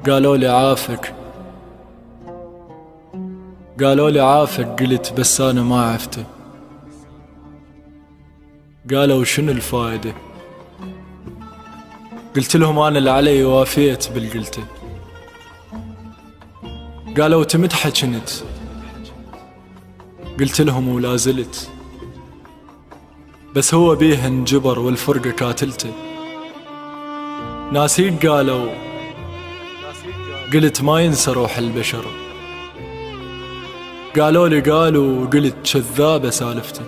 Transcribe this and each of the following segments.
قالوا لي عافك، قالوا لي عافك، قلت بس أنا ما عفته. قالوا شنو الفايدة؟ قلت لهم أنا اللي علي وافيت بالقلته. قالوا تمت حجنت، قلت لهم ولا زلت، بس هو بيه انجبر والفرقة كاتلته. ناسيك قالوا، قلت ما ينسى روح البشر. قالوا لي قالوا، وقلت كذابة سالفته.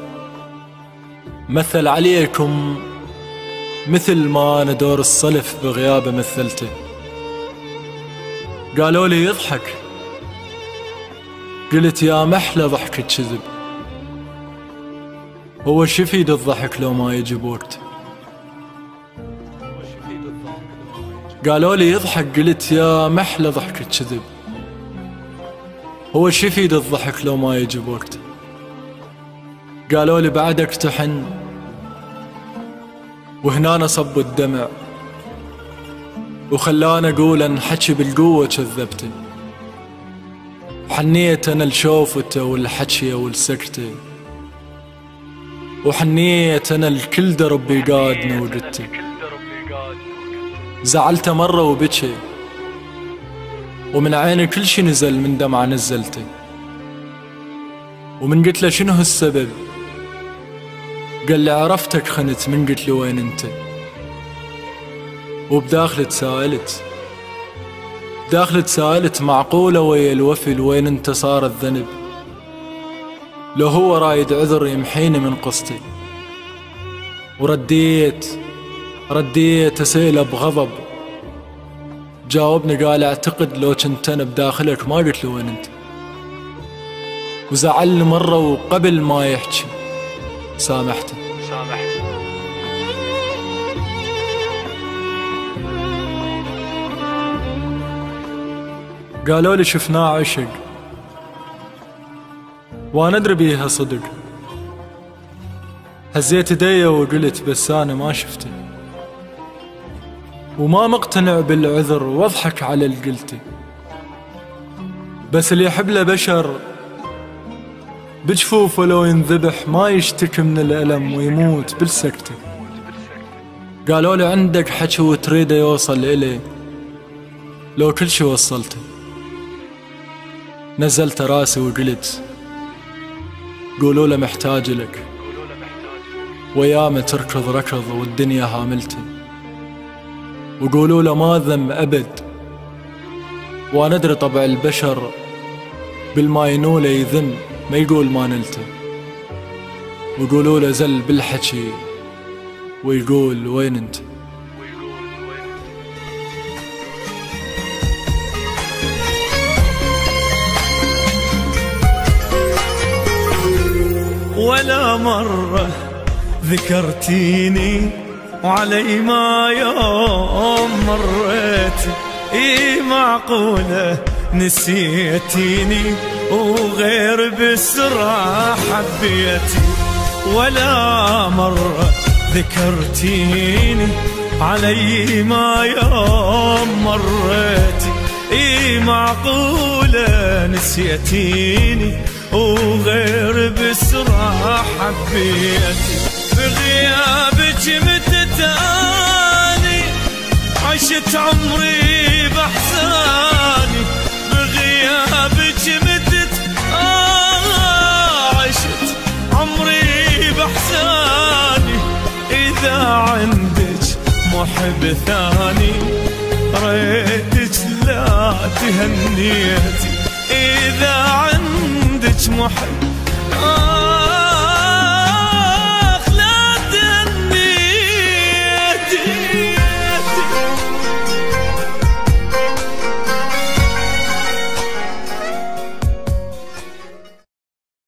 مثل عليكم مثل ما أنا دور الصلف بغيابه مثلته. قالوا لي يضحك، قلت يا محلى ضحك كذب، هو شفيد الضحك لو ما يجي بوقته. قالوا لي يضحك، قلت يا محلى ضحك كذب، هو شفيد الضحك لو ما يجي بوقته. قالوا لي بعدك تحن، وهنا نصب الدمع وخلاني اقول ان حكي بالقوة كذبته. حنيت انا لشوفته والحكي والسكته، وحنيت انا الكل درب يقادني وجدته. زعلت مرة وبكي، ومن عيني كل شي نزل من دمعة نزلته. ومن قلت له شنو السبب، قال لي عرفتك خنت. من قلت له وين انت، وبداخلي تساءلت، بداخلي تساءلت معقولة ويا الوفي وين انت صار الذنب. لو هو رايد عذر يمحيني من قصتي. رديت اسئله بغضب. جاوبني قال اعتقد لو كنت انا بداخلك ما قلت له وين انت. وزعلني مرة وقبل ما يحكي سامحته. قالوا لي شفناه عشق، وانا ادري بيها صدق. هزيت ايدي وقلت بس انا ما شفته، وما مقتنع بالعذر واضحك على القلتي. بس اللي يحب له بشر بجفوفه لو ينذبح ما يشتكي من الألم ويموت بالسكتة. قالوا لي عندك حكي وتريده يوصل إلي، لو كل شي وصلته. نزلت راسي وقلت قولوا له محتاج لك، وياما تركض ركض والدنيا هاملته. وقولوا له ما ذم أبد، وانا ادري طبع البشر بالما ينوله يذم ما يقول ما نلته. وقولوا له زل بالحكي ويقول وين انت. ولا مرة ذكرتيني وعلي ما يوم مريت. اي معقولة نسيتيني وغير بسرعة حبيتي. ولا مرة ذكرتيني علي ما يوم مريتي. اي معقولة نسيتيني وغير بسرعة حبيتي. بغيابك متتاني عشت عمري بحزاني. بغيابك عشت عمري بحزاني. إذا عندك محب ثاني ريتك لا تهنيتي. إذا عندك محب